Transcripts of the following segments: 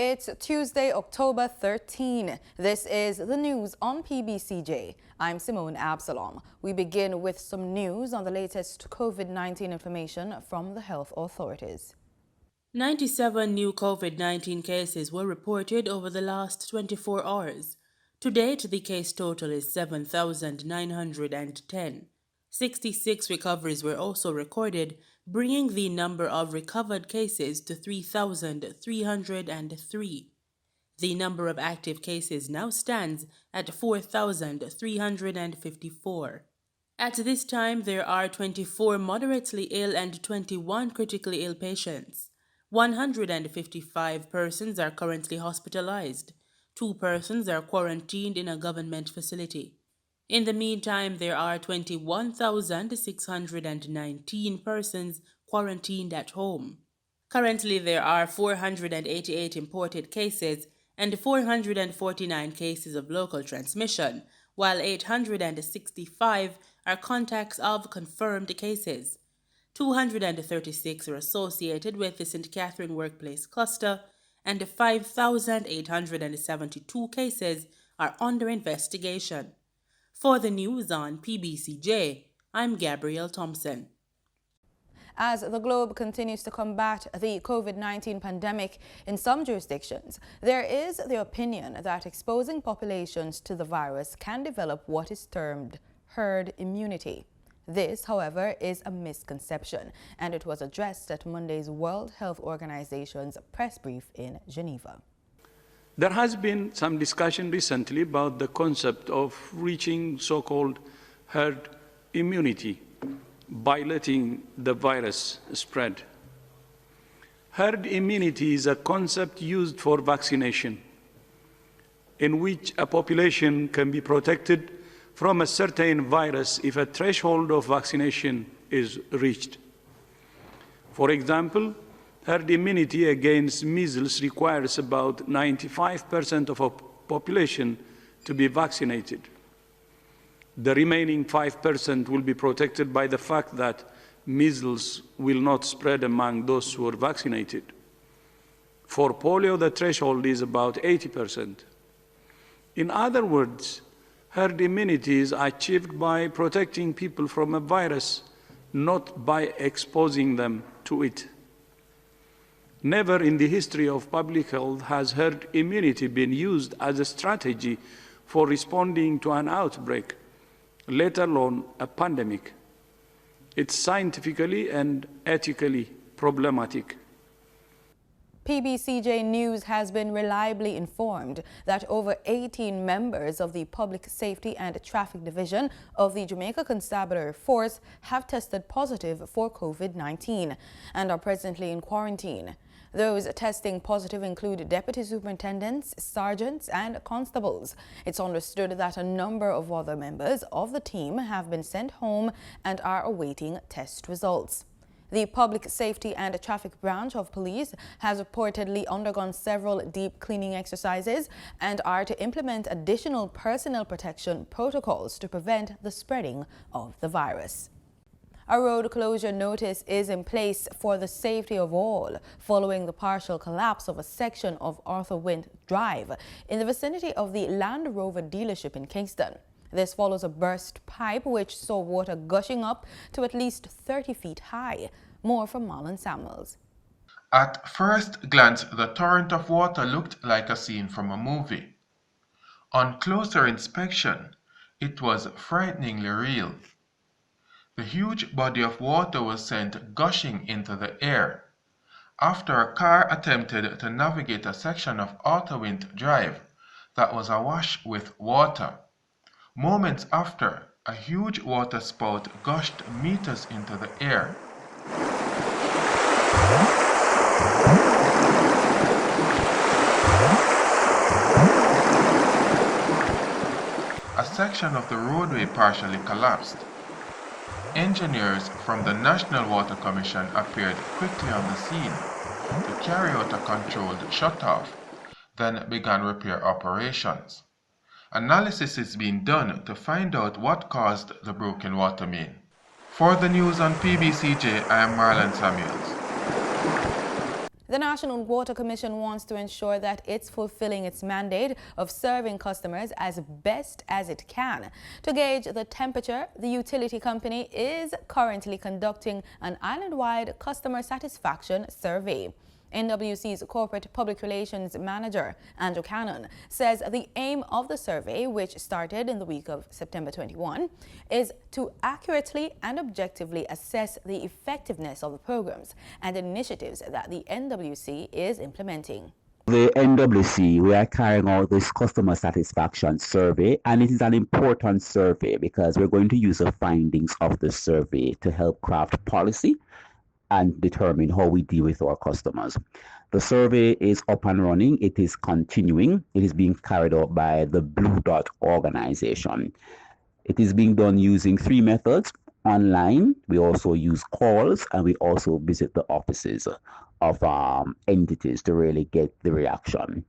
It's Tuesday, October 13. This is the news on PBCJ. I'm Simone Absalom. We begin with some news on the latest COVID-19 information from the health authorities. 97 new COVID-19 cases were reported over the last 24 hours. To date, the case total is 7,910. 66 recoveries were also recorded, bringing the number of recovered cases to 3,303. The number of active cases now stands at 4,354. At this time, there are 24 moderately ill and 21 critically ill patients. 155 persons are currently hospitalized. 2 persons are quarantined in a government facility. In the meantime, there are 21,619 persons quarantined at home. Currently, there are 488 imported cases and 449 cases of local transmission, while 865 are contacts of confirmed cases. 236 are associated with the St. Catherine Workplace Cluster, and 5,872 cases are under investigation. For the news on PBCJ, I'm Gabrielle Thompson. As the globe continues to combat the COVID-19 pandemic in some jurisdictions, there is the opinion that exposing populations to the virus can develop what is termed herd immunity. This, however, is a misconception, and it was addressed at Monday's World Health Organization's press brief in Geneva. There has been some discussion recently about the concept of reaching so-called herd immunity by letting the virus spread. Herd immunity is a concept used for vaccination, in which a population can be protected from a certain virus if a threshold of vaccination is reached. For example, herd immunity against measles requires about 95% of a population to be vaccinated. The remaining 5% will be protected by the fact that measles will not spread among those who are vaccinated. For polio, the threshold is about 80%. In other words, herd immunity is achieved by protecting people from a virus, not by exposing them to it. Never in the history of public health has herd immunity been used as a strategy for responding to an outbreak, let alone a pandemic. It's scientifically and ethically problematic. PBCJ News has been reliably informed that over 18 members of the Public Safety and Traffic Division of the Jamaica Constabulary Force have tested positive for COVID-19 and are presently in quarantine. Those testing positive include deputy superintendents, sergeants, and constables. It's understood that a number of other members of the team have been sent home and are awaiting test results. The Public Safety and Traffic Branch of Police has reportedly undergone several deep cleaning exercises and are to implement additional personnel protection protocols to prevent the spreading of the virus. A road closure notice is in place for the safety of all following the partial collapse of a section of Arthur Wint Drive in the vicinity of the Land Rover dealership in Kingston. This follows a burst pipe which saw water gushing up to at least 30 feet high. More from Marlon Samuels. At first glance, the torrent of water looked like a scene from a movie. On closer inspection, it was frighteningly real. The huge body of water was sent gushing into the air after a car attempted to navigate a section of Arthur Wint Drive that was awash with water. Moments after, a huge water spout gushed meters into the air. A section of the roadway partially collapsed. Engineers from the National Water Commission appeared quickly on the scene to carry out a controlled shutoff, then began repair operations. Analysis is being done to find out what caused the broken water main. For the news on PBCJ, I am Marlon Samuels. The National Water Commission wants to ensure that it's fulfilling its mandate of serving customers as best as it can. To gauge the temperature, the utility company is currently conducting an island-wide customer satisfaction survey. NWC's Corporate Public Relations Manager, Andrew Cannon, says the aim of the survey, which started in the week of September 21, is to accurately and objectively assess the effectiveness of the programs and initiatives that the NWC is implementing. The NWC, we are carrying out this customer satisfaction survey, and it is an important survey because we're going to use the findings of the survey to help craft policy and determine how we deal with our customers. The survey is up and running. It is continuing. It is being carried out by the Blue Dot organization. It is being done using 3 methods: online, we also use calls, and we also visit the offices of entities to really get the reaction.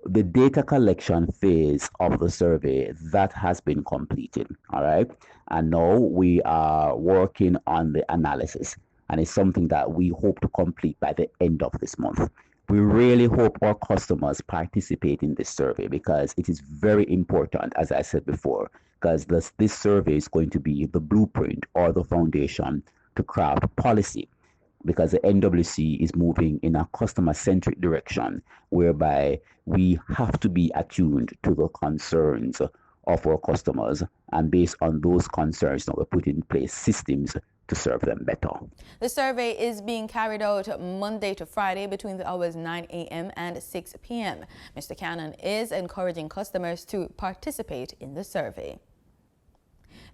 The data collection phase of the survey, that has been completed, all right? And now we are working on the analysis, and it's something that we hope to complete by the end of this month. We really hope our customers participate in this survey because it is very important, as I said before, because this survey is going to be the blueprint or the foundation to craft policy, because the NWC is moving in a customer-centric direction whereby we have to be attuned to the concerns of our customers, and based on those concerns, now we put in place systems to serve them better. The survey is being carried out Monday to Friday between the hours 9 a.m. and 6 p.m. Mr. Cannon is encouraging customers to participate in the survey.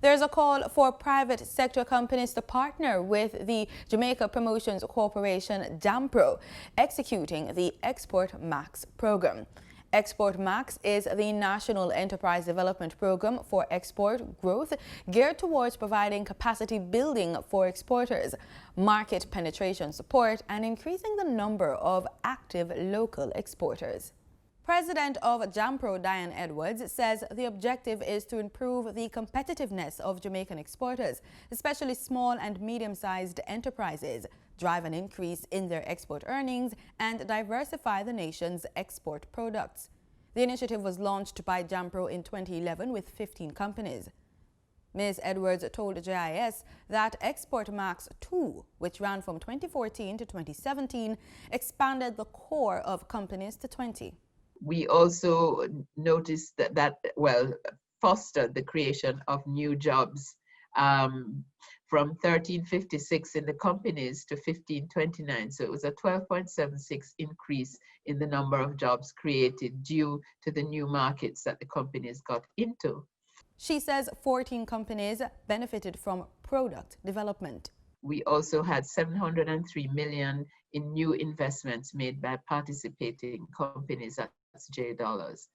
There's a call for private sector companies to partner with the Jamaica Promotions Corporation, JAMPRO, executing the Export Max program. Export Max is the National Enterprise Development Program for export growth geared towards providing capacity building for exporters, market penetration support, and increasing the number of active local exporters. President of JAMPRO, Diane Edwards, says the objective is to improve the competitiveness of Jamaican exporters, especially small and medium-sized enterprises, drive an increase in their export earnings, and diversify the nation's export products. The initiative was launched by JAMPRO in 2011 with 15 companies. Ms. Edwards told JIS that Export Max 2, which ran from 2014 to 2017, expanded the core of companies to 20. We also noticed that fostered the creation of new jobs from 1356 in the companies to 1529. So it was a 12.76 increase in the number of jobs created due to the new markets that the companies got into. She says 14 companies benefited from product development. We also had 703 million in new investments made by participating companies, that's J dollars.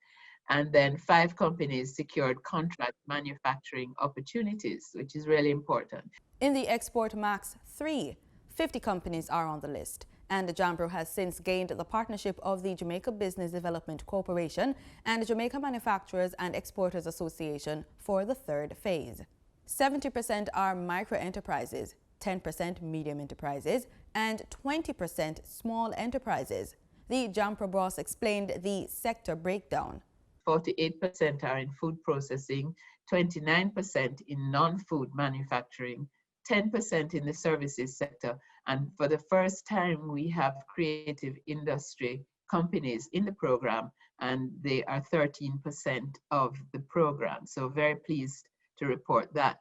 And then 5 companies secured contract manufacturing opportunities, which is really important. In the Export Max 3, 50 companies are on the list, and the JAMPRO has since gained the partnership of the Jamaica Business Development Corporation and the Jamaica Manufacturers and Exporters Association for the 3rd phase. 70% are micro-enterprises, 10% medium enterprises, and 20% small enterprises. The JAMPRO boss explained the sector breakdown. 48% are in food processing, 29% in non-food manufacturing, 10% in the services sector, and for the first time we have creative industry companies in the program, and they are 13% of the program. So very pleased to report that.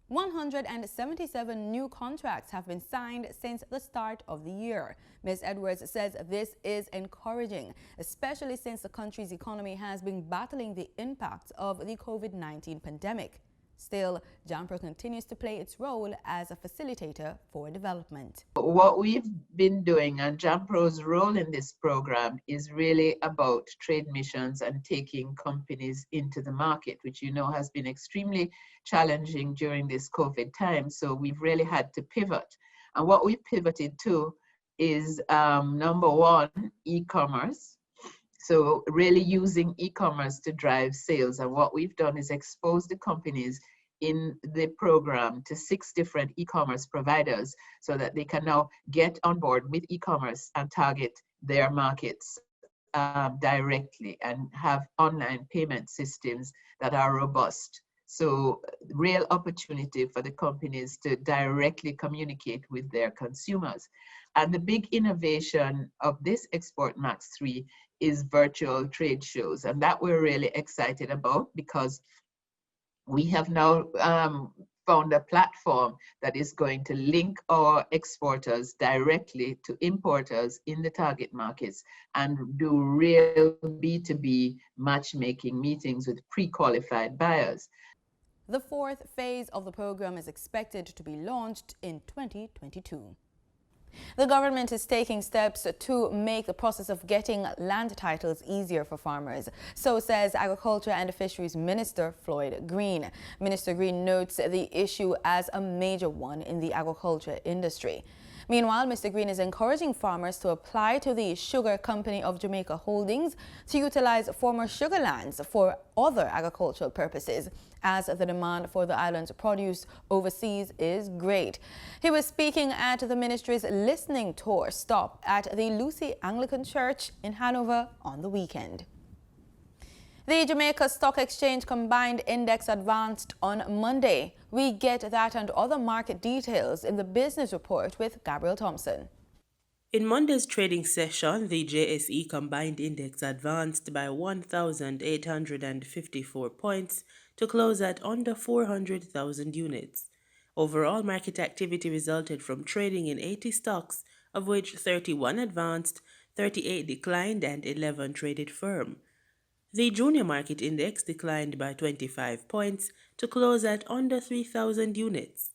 177 new contracts have been signed since the start of the year. Ms. Edwards says this is encouraging, especially since the country's economy has been battling the impacts of the COVID-19 pandemic. Still, JAMPRO continues to play its role as a facilitator for development. What we've been doing, and JAMPRO's role in this program, is really about trade missions and taking companies into the market, which you know has been extremely challenging during this COVID time. So we've really had to pivot. And what we pivoted to is number one, e-commerce. So really using e-commerce to drive sales. And what we've done is expose the companies in the program to 6 different e-commerce providers so that they can now get on board with e-commerce and target their markets directly and have online payment systems that are robust. So real opportunity for the companies to directly communicate with their consumers. And the big innovation of this Export Max 3 is virtual trade shows. And that we're really excited about because we have now found a platform that is going to link our exporters directly to importers in the target markets and do real B2B matchmaking meetings with pre-qualified buyers. The fourth phase of the program is expected to be launched in 2022. The government is taking steps to make the process of getting land titles easier for farmers. So says Agriculture and Fisheries Minister Floyd Green. Minister Green notes the issue as a major one in the agriculture industry. Meanwhile, Mr. Green is encouraging farmers to apply to the Sugar Company of Jamaica Holdings to utilize former sugar lands for other agricultural purposes, as the demand for the island's produce overseas is great. He was speaking at the ministry's listening tour stop at the Lucia Anglican Church in Hanover on the weekend. The Jamaica Stock Exchange Combined Index advanced on Monday. We get that and other market details in the business report with Gabriel Thompson. In Monday's trading session, the JSE Combined Index advanced by 1,854 points to close at under 400,000 units. Overall market activity resulted from trading in 80 stocks, of which 31 advanced, 38 declined, and 11 traded firm. The Junior Market Index declined by 25 points to close at under 3,000 units.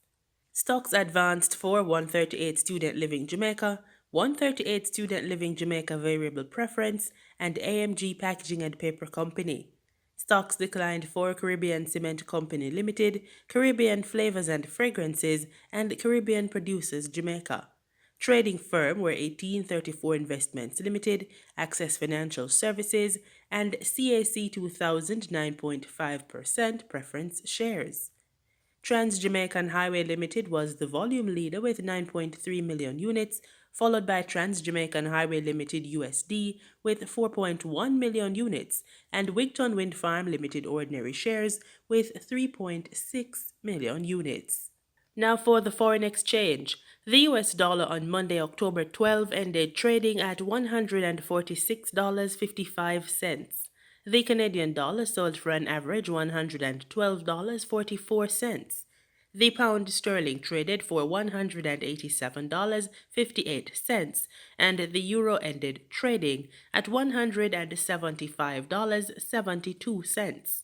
Stocks advanced for 138 Student Living Jamaica, 138 Student Living Jamaica Variable Preference, and AMG Packaging and Paper Company. Stocks declined for Caribbean Cement Company Limited, Caribbean Flavors and Fragrances, and Caribbean Producers Jamaica. Trading firm were 1834 Investments Limited, Access Financial Services, and CAC 2000 9.5% preference shares. Trans-Jamaican Highway Limited was the volume leader with 9.3 million units, followed by Trans-Jamaican Highway Limited USD with 4.1 million units, and Wigton Wind Farm Limited ordinary shares with 3.6 million units. Now for the foreign exchange. The US dollar on Monday, October 12, ended trading at $146.55. The Canadian dollar sold for an average $112.44. The pound sterling traded for $187.58, and the euro ended trading at $175.72.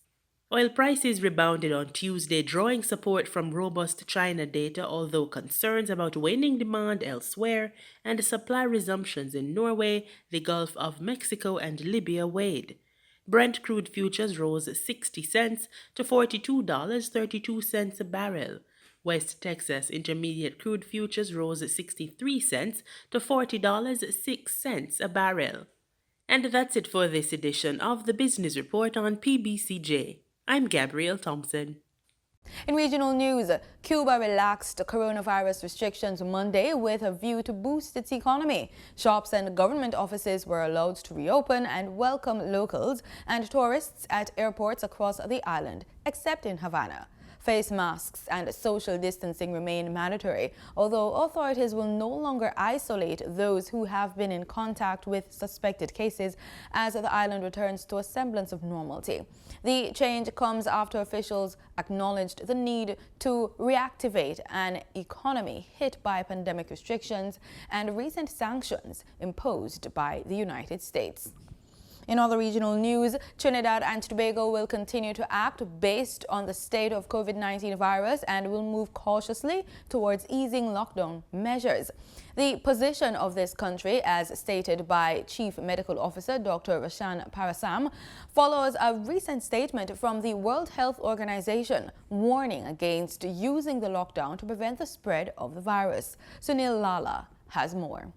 Oil prices rebounded on Tuesday, drawing support from robust China data, although concerns about waning demand elsewhere and supply resumptions in Norway, the Gulf of Mexico, and Libya weighed. Brent crude futures rose 60 cents to $42.32 a barrel. West Texas Intermediate crude futures rose 63 cents to $40.06 a barrel. And that's it for this edition of the Business Report on PBCJ. I'm Gabrielle Thompson. In regional news, Cuba relaxed coronavirus restrictions Monday with a view to boost its economy. Shops and government offices were allowed to reopen and welcome locals and tourists at airports across the island, except in Havana. Face masks and social distancing remain mandatory, although authorities will no longer isolate those who have been in contact with suspected cases as the island returns to a semblance of normality. The change comes after officials acknowledged the need to reactivate an economy hit by pandemic restrictions and recent sanctions imposed by the United States. In other regional news, Trinidad and Tobago will continue to act based on the state of COVID-19 virus and will move cautiously towards easing lockdown measures. The position of this country, as stated by Chief Medical Officer Dr. Rashan Parasam, follows a recent statement from the World Health Organization warning against using the lockdown to prevent the spread of the virus. Sunil Lala has more.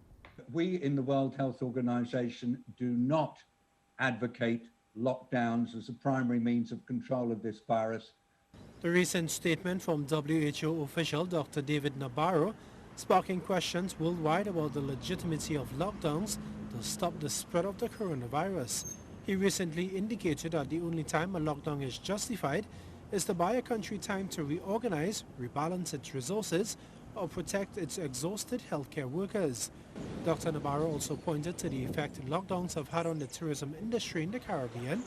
We in the World Health Organization do not advocate lockdowns as a primary means of control of this virus. The recent statement from WHO official Dr. David Nabarro sparking questions worldwide about the legitimacy of lockdowns to stop the spread of the coronavirus. He recently indicated that the only time a lockdown is justified is to buy a country time to reorganize, rebalance its resources, or protect its exhausted healthcare workers. Dr. Nabarro also pointed to the effect lockdowns have had on the tourism industry in the Caribbean,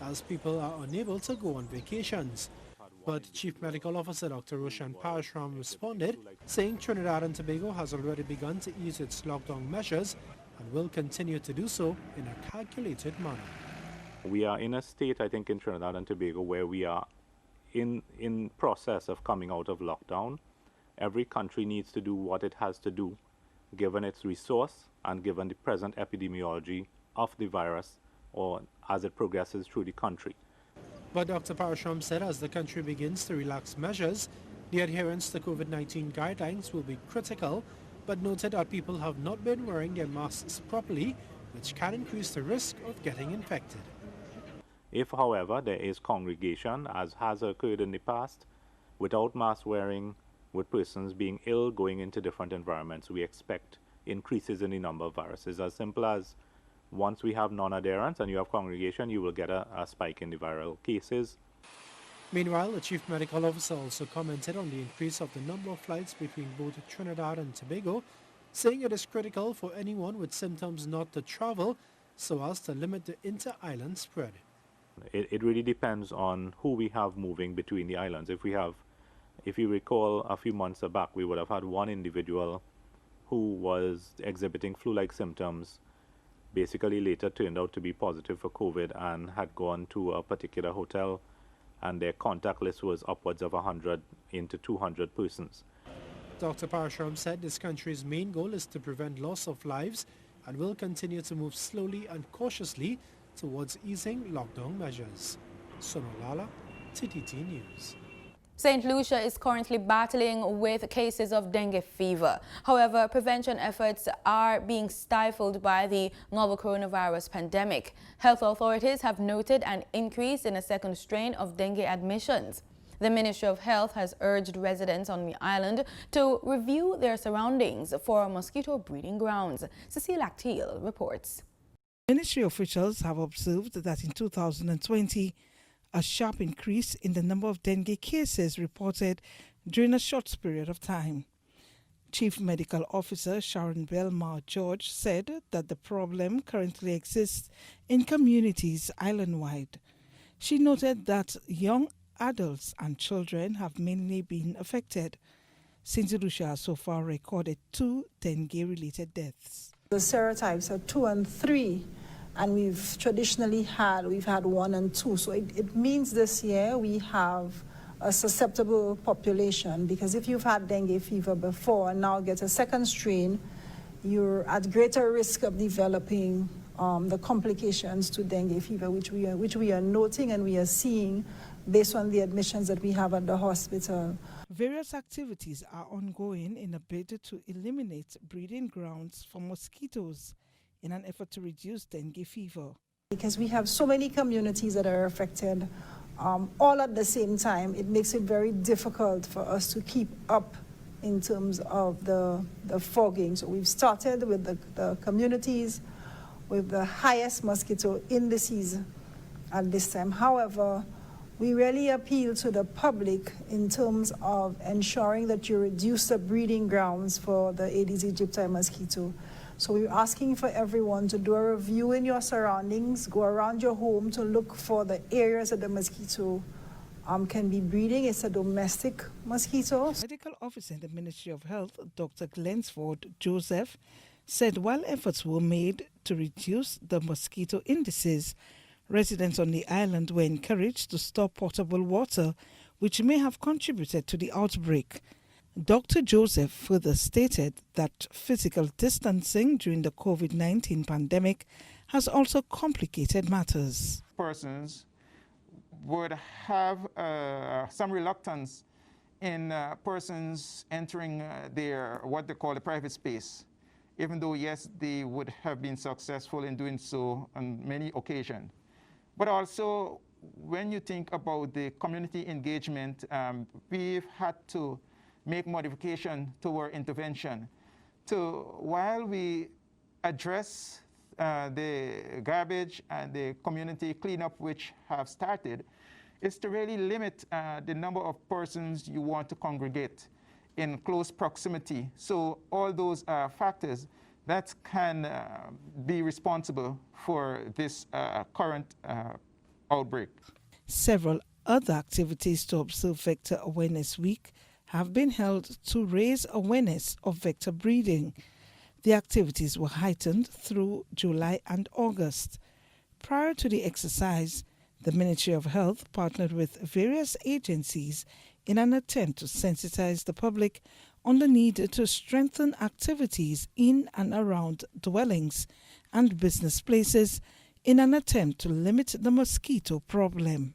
as people are unable to go on vacations. But Chief Medical Officer Dr. Roshan Parashram responded, saying Trinidad and Tobago has already begun to ease its lockdown measures and will continue to do so in a calculated manner. We are in a state, I think, in Trinidad and Tobago where we are in process of coming out of lockdown. Every country needs to do what it has to do, given its resource and given the present epidemiology of the virus or as it progresses through the country. But Dr. Parashram said as the country begins to relax measures, the adherence to COVID-19 guidelines will be critical, but noted that people have not been wearing their masks properly, which can increase the risk of getting infected. If, however, there is congregation, as has occurred in the past, without mask wearing, with persons being ill going into different environments, we expect increases in the number of viruses. As simple as once we have non-adherence and you have congregation, you will get a spike in the viral cases. Meanwhile, the Chief Medical Officer also commented on the increase of the number of flights between both Trinidad and Tobago, saying it is critical for anyone with symptoms not to travel so as to limit the inter-island spread. It really depends on who we have moving between the islands. If you recall, a few months back, we would have had one individual who was exhibiting flu-like symptoms, basically later turned out to be positive for COVID and had gone to a particular hotel, and their contact list was upwards of 100 into 200 persons. Dr. Parashram said this country's main goal is to prevent loss of lives and will continue to move slowly and cautiously towards easing lockdown measures. Sonolala, TTT News. St. Lucia is currently battling with cases of dengue fever. However, prevention efforts are being stifled by the novel coronavirus pandemic. Health authorities have noted an increase in a second strain of dengue admissions. The Ministry of Health has urged residents on the island to review their surroundings for mosquito breeding grounds. Cecile Actil reports. Ministry officials have observed that in 2020, a sharp increase in the number of dengue cases reported during a short period of time. Chief Medical Officer Sharon Belmar George said that the problem currently exists in communities island-wide. She noted that young adults and children have mainly been affected. St. Lucia has so far recorded 2 dengue-related deaths. The serotypes are 2 and 3. And we've had 1 and 2. So it means this year we have a susceptible population, because if you've had dengue fever before and now get a second strain, you're at greater risk of developing the complications to dengue fever, which we are noting and we are seeing based on the admissions that we have at the hospital. Various activities are ongoing in a bid to eliminate breeding grounds for mosquitoes in an effort to reduce dengue fever. Because we have so many communities that are affected all at the same time, it makes it very difficult for us to keep up in terms of the fogging. So we've started with the communities with the highest mosquito indices at this time. However, we really appeal to the public in terms of ensuring that you reduce the breeding grounds for the Aedes aegypti mosquito. So we're asking for everyone to do a review in your surroundings, go around your home to look for the areas that the mosquito can be breeding. It's a domestic mosquito. Medical Officer in the Ministry of Health, Dr. Glensford Joseph, said while efforts were made to reduce the mosquito indices, residents on the island were encouraged to store potable water, which may have contributed to the outbreak. Dr. Joseph further stated that physical distancing during the COVID-19 pandemic has also complicated matters. Persons would have some reluctance in persons entering their, what they call the private space, even though, yes, they would have been successful in doing so on many occasions. But also, when you think about the community engagement, we've had to make modification to our intervention. While we address the garbage and the community cleanup which have started, is to really limit the number of persons you want to congregate in close proximity. So all those factors that can be responsible for this current outbreak. Several other activities to observe Vector Awareness Week have been held to raise awareness of vector breeding. The activities were heightened through July and August. Prior to the exercise, the Ministry of Health partnered with various agencies in an attempt to sensitize the public on the need to strengthen activities in and around dwellings and business places in an attempt to limit the mosquito problem.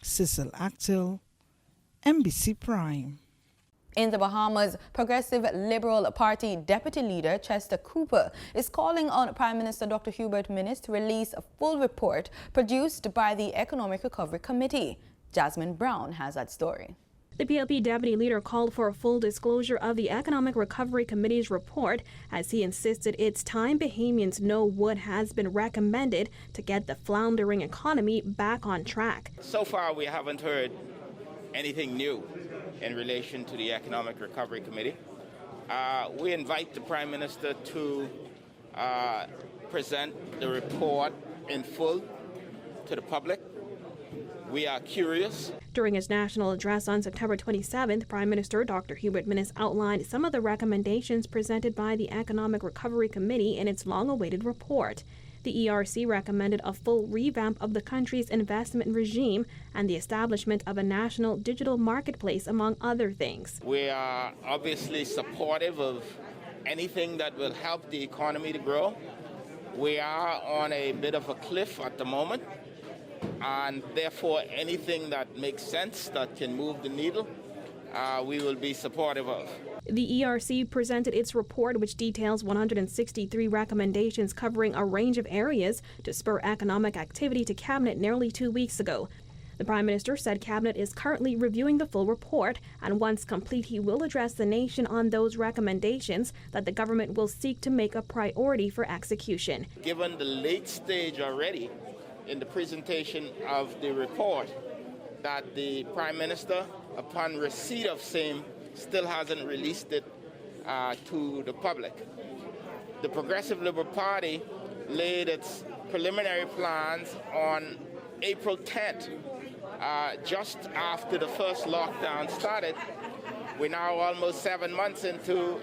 Cecil Actil, NBC Prime. In the Bahamas, Progressive Liberal Party Deputy Leader Chester Cooper is calling on Prime Minister Dr. Hubert Minnis to release a full report produced by the Economic Recovery Committee. Jasmine Brown has that story. The PLP deputy leader called for a full disclosure of the Economic Recovery Committee's report as he insisted it's time Bahamians know what has been recommended to get the floundering economy back on track. So far, we haven't heard anything new in relation to the Economic Recovery Committee. We invite the Prime Minister to present the report in full to the public. We are curious. During his national address on September 27th, Prime Minister Dr. Hubert Minnis outlined some of the recommendations presented by the Economic Recovery Committee in its long-awaited report. The E.R.C. recommended a full revamp of the country's investment regime and the establishment of a national digital marketplace, among other things. We are obviously supportive of anything that will help the economy to grow. We are on a bit of a cliff at the moment, and therefore anything that makes sense, that can move the needle, we will be supportive of. The E.R.C. presented its report, which details 163 recommendations covering a range of areas to spur economic activity, to Cabinet nearly 2 weeks ago. The Prime Minister said Cabinet is currently reviewing the full report, and once complete, he will address the nation on those recommendations that the government will seek to make a priority for execution. Given the late stage already in the presentation of the report, that the Prime Minister, upon receipt of same, still hasn't released it to the public. The Progressive Liberal Party laid its preliminary plans on April 10th, just after the first lockdown started. We're now almost 7 months into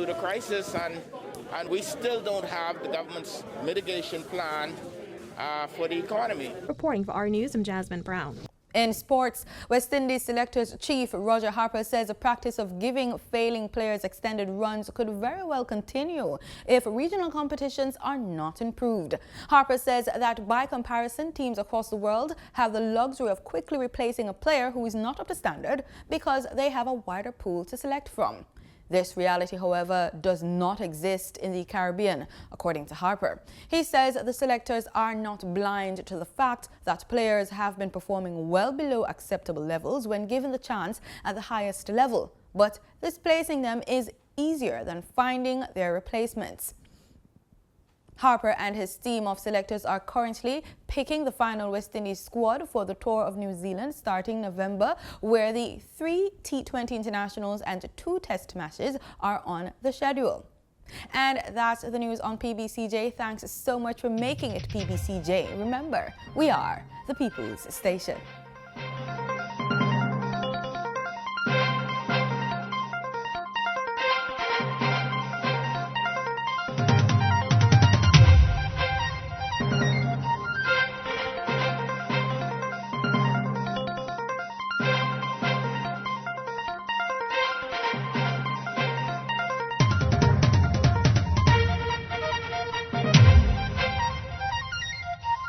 the crisis, and we still don't have the government's mitigation plan for the economy. Reporting for our News, I'm Jasmine Brown. In sports, West Indies selectors chief Roger Harper says the practice of giving failing players extended runs could very well continue if regional competitions are not improved. Harper says that by comparison, teams across the world have the luxury of quickly replacing a player who is not up to standard because they have a wider pool to select from. This reality, however, does not exist in the Caribbean, according to Harper. He says the selectors are not blind to the fact that players have been performing well below acceptable levels when given the chance at the highest level, but displacing them is easier than finding their replacements. Harper and his team of selectors are currently picking the final West Indies squad for the tour of New Zealand starting November, where the 3 T20 internationals and 2 test matches are on the schedule. And that's the news on PBCJ. Thanks so much for making it PBCJ. Remember, we are the People's Station.